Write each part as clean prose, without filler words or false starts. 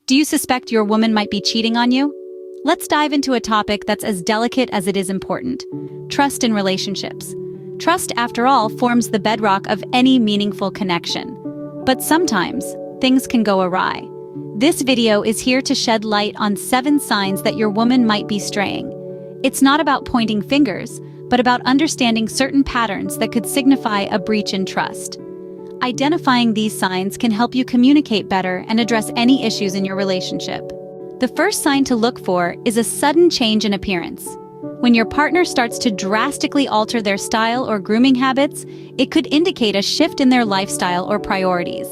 Do you suspect your woman might be cheating on you? Let's dive into a topic that's as delicate as it is important: trust in relationships. Trust, after all, forms the bedrock of any meaningful connection. But sometimes, things can go awry. This video is here to shed light on 7 signs that your woman might be straying. It's not about pointing fingers, but about understanding certain patterns that could signify a breach in trust. Identifying these signs can help you communicate better and address any issues in your relationship. The first sign to look for is a sudden change in appearance. When your partner starts to drastically alter their style or grooming habits, it could indicate a shift in their lifestyle or priorities.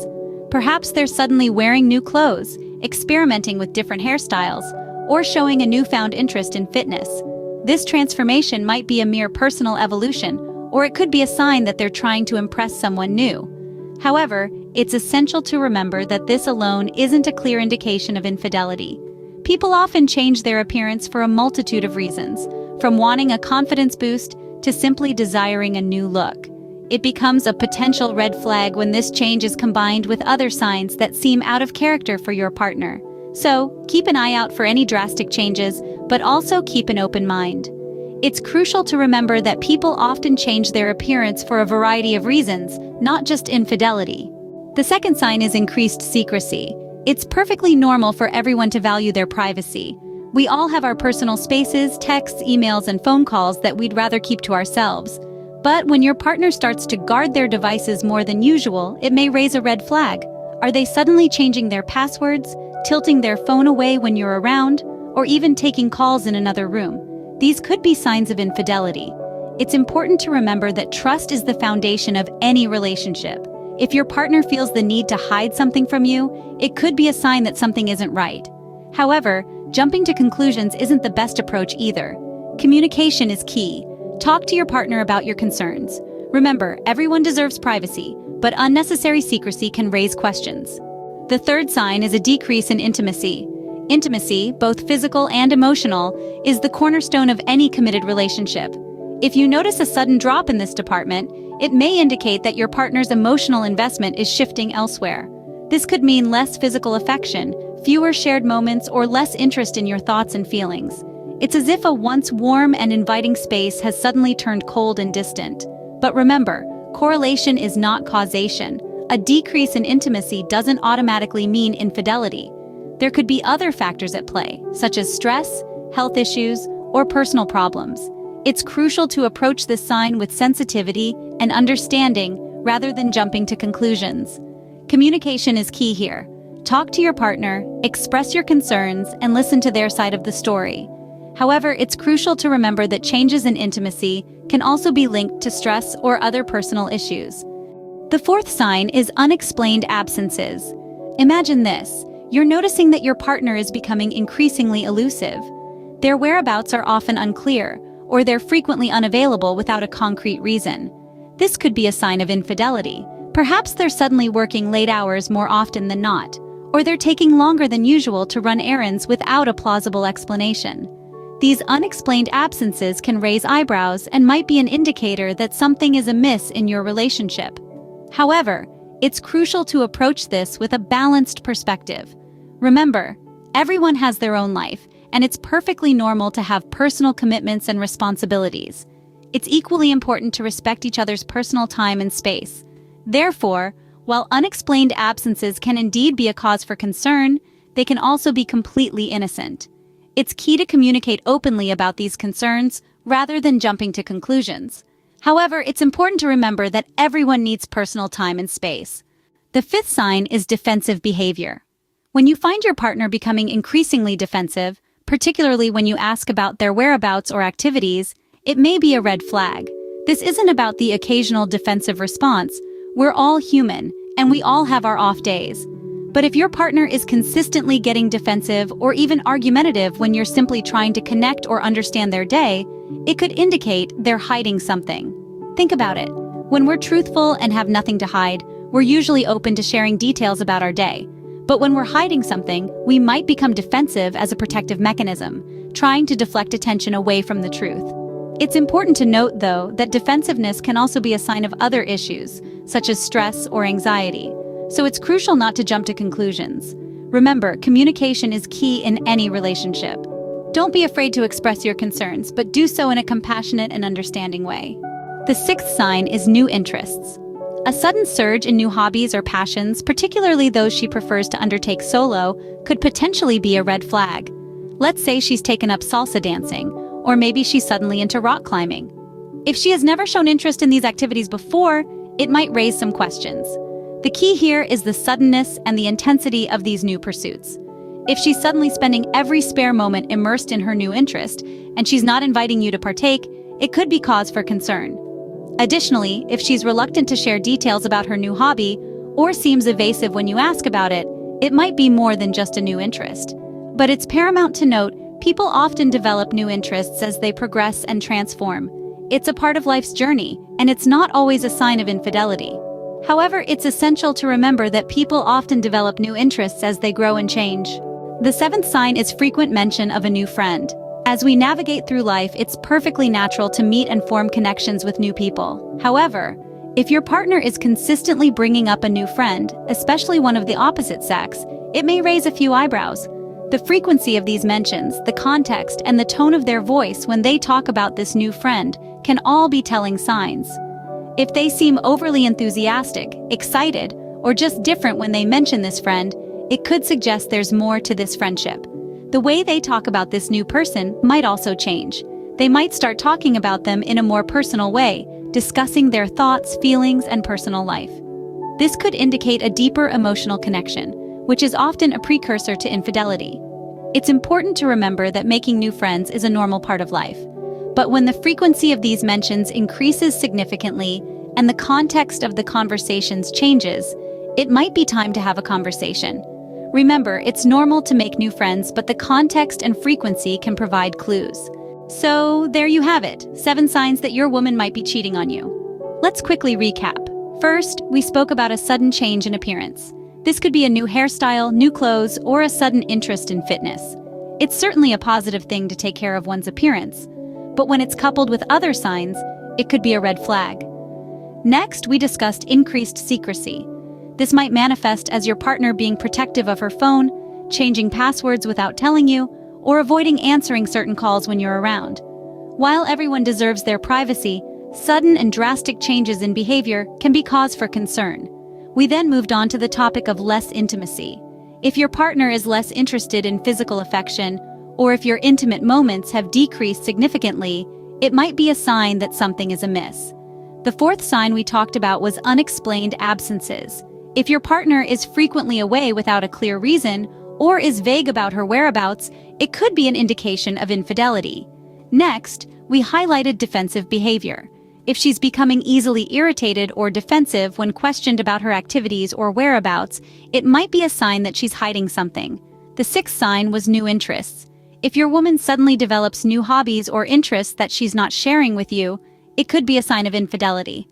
Perhaps they're suddenly wearing new clothes, experimenting with different hairstyles, or showing a newfound interest in fitness. This transformation might be a mere personal evolution, or it could be a sign that they're trying to impress someone new. However, it's essential to remember that this alone isn't a clear indication of infidelity. People often change their appearance for a multitude of reasons, from wanting a confidence boost to simply desiring a new look. It becomes a potential red flag when this change is combined with other signs that seem out of character for your partner. So, keep an eye out for any drastic changes, but also keep an open mind. It's crucial to remember that people often change their appearance for a variety of reasons, not just infidelity. The second sign is increased secrecy. It's perfectly normal for everyone to value their privacy. We all have our personal spaces, texts, emails, and phone calls that we'd rather keep to ourselves. But when your partner starts to guard their devices more than usual, it may raise a red flag. Are they suddenly changing their passwords, tilting their phone away when you're around, or even taking calls in another room? These could be signs of infidelity. It's important to remember that trust is the foundation of any relationship. If your partner feels the need to hide something from you, it could be a sign that something isn't right. However, jumping to conclusions isn't the best approach either. Communication is key. Talk to your partner about your concerns. Remember, everyone deserves privacy, but unnecessary secrecy can raise questions. The third sign is a decrease in intimacy. Intimacy, both physical and emotional, is the cornerstone of any committed relationship. If you notice a sudden drop in this department, it may indicate that your partner's emotional investment is shifting elsewhere. This could mean less physical affection, fewer shared moments, or less interest in your thoughts and feelings. It's as if a once warm and inviting space has suddenly turned cold and distant. But remember, correlation is not causation. A decrease in intimacy doesn't automatically mean infidelity. There could be other factors at play, such as stress, health issues, or personal problems. It's crucial to approach this sign with sensitivity and understanding rather than jumping to conclusions. Communication is key here. Talk to your partner, express your concerns, and listen to their side of the story. However, it's crucial to remember that changes in intimacy can also be linked to stress or other personal issues. The fourth sign is unexplained absences. Imagine this. You're noticing that your partner is becoming increasingly elusive. Their whereabouts are often unclear, or they're frequently unavailable without a concrete reason. This could be a sign of infidelity. Perhaps they're suddenly working late hours more often than not, or they're taking longer than usual to run errands without a plausible explanation. These unexplained absences can raise eyebrows and might be an indicator that something is amiss in your relationship. However, it's crucial to approach this with a balanced perspective. Remember, everyone has their own life, and it's perfectly normal to have personal commitments and responsibilities. It's equally important to respect each other's personal time and space. Therefore, while unexplained absences can indeed be a cause for concern, they can also be completely innocent. It's key to communicate openly about these concerns rather than jumping to conclusions. However, it's important to remember that everyone needs personal time and space. The fifth sign is defensive behavior. When you find your partner becoming increasingly defensive, particularly when you ask about their whereabouts or activities, it may be a red flag. This isn't about the occasional defensive response. We're all human, and we all have our off days. But if your partner is consistently getting defensive or even argumentative when you're simply trying to connect or understand their day, it could indicate they're hiding something. Think about it. When we're truthful and have nothing to hide, we're usually open to sharing details about our day. But when we're hiding something, we might become defensive as a protective mechanism, trying to deflect attention away from the truth. It's important to note, though, that defensiveness can also be a sign of other issues, such as stress or anxiety. So it's crucial not to jump to conclusions. Remember, communication is key in any relationship. Don't be afraid to express your concerns, but do so in a compassionate and understanding way. The sixth sign is new interests. A sudden surge in new hobbies or passions, particularly those she prefers to undertake solo, could potentially be a red flag. Let's say she's taken up salsa dancing, or maybe she's suddenly into rock climbing. If she has never shown interest in these activities before, it might raise some questions. The key here is the suddenness and the intensity of these new pursuits. If she's suddenly spending every spare moment immersed in her new interest, and she's not inviting you to partake, it could be cause for concern. Additionally, if she's reluctant to share details about her new hobby, or seems evasive when you ask about it, it might be more than just a new interest. But it's paramount to note, people often develop new interests as they progress and transform. It's a part of life's journey, and it's not always a sign of infidelity. However, it's essential to remember that people often develop new interests as they grow and change. The seventh sign is frequent mention of a new friend. As we navigate through life, it's perfectly natural to meet and form connections with new people. However, if your partner is consistently bringing up a new friend, especially one of the opposite sex, it may raise a few eyebrows. The frequency of these mentions, the context, and the tone of their voice when they talk about this new friend can all be telling signs. If they seem overly enthusiastic, excited, or just different when they mention this friend, it could suggest there's more to this friendship. The way they talk about this new person might also change. They might start talking about them in a more personal way, discussing their thoughts, feelings, and personal life. This could indicate a deeper emotional connection, which is often a precursor to infidelity. It's important to remember that making new friends is a normal part of life. But when the frequency of these mentions increases significantly and the context of the conversations changes, it might be time to have a conversation. Remember, it's normal to make new friends, but the context and frequency can provide clues. So, there you have it, 7 signs that your woman might be cheating on you. Let's quickly recap. First, we spoke about a sudden change in appearance. This could be a new hairstyle, new clothes, or a sudden interest in fitness. It's certainly a positive thing to take care of one's appearance, but when it's coupled with other signs, it could be a red flag. Next, we discussed increased secrecy. This might manifest as your partner being protective of her phone, changing passwords without telling you, or avoiding answering certain calls when you're around. While everyone deserves their privacy, sudden and drastic changes in behavior can be cause for concern. We then moved on to the topic of less intimacy. If your partner is less interested in physical affection, or if your intimate moments have decreased significantly, it might be a sign that something is amiss. The fourth sign we talked about was unexplained absences. If your partner is frequently away without a clear reason, or is vague about her whereabouts, it could be an indication of infidelity. Next, we highlighted defensive behavior. If she's becoming easily irritated or defensive when questioned about her activities or whereabouts, it might be a sign that she's hiding something. The sixth sign was new interests. If your woman suddenly develops new hobbies or interests that she's not sharing with you, it could be a sign of infidelity.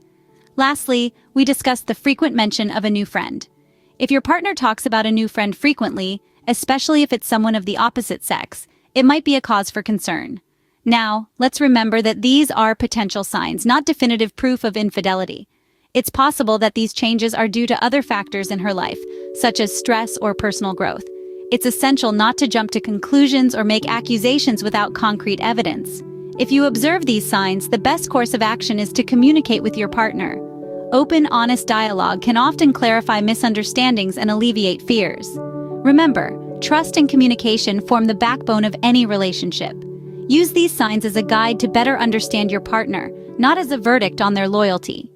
Lastly, we discussed the frequent mention of a new friend. If your partner talks about a new friend frequently, especially if it's someone of the opposite sex, it might be a cause for concern. Now, let's remember that these are potential signs, not definitive proof of infidelity. It's possible that these changes are due to other factors in her life, such as stress or personal growth. It's essential not to jump to conclusions or make accusations without concrete evidence. If you observe these signs, the best course of action is to communicate with your partner. Open, honest dialogue can often clarify misunderstandings and alleviate fears. Remember, trust and communication form the backbone of any relationship. Use these signs as a guide to better understand your partner, not as a verdict on their loyalty.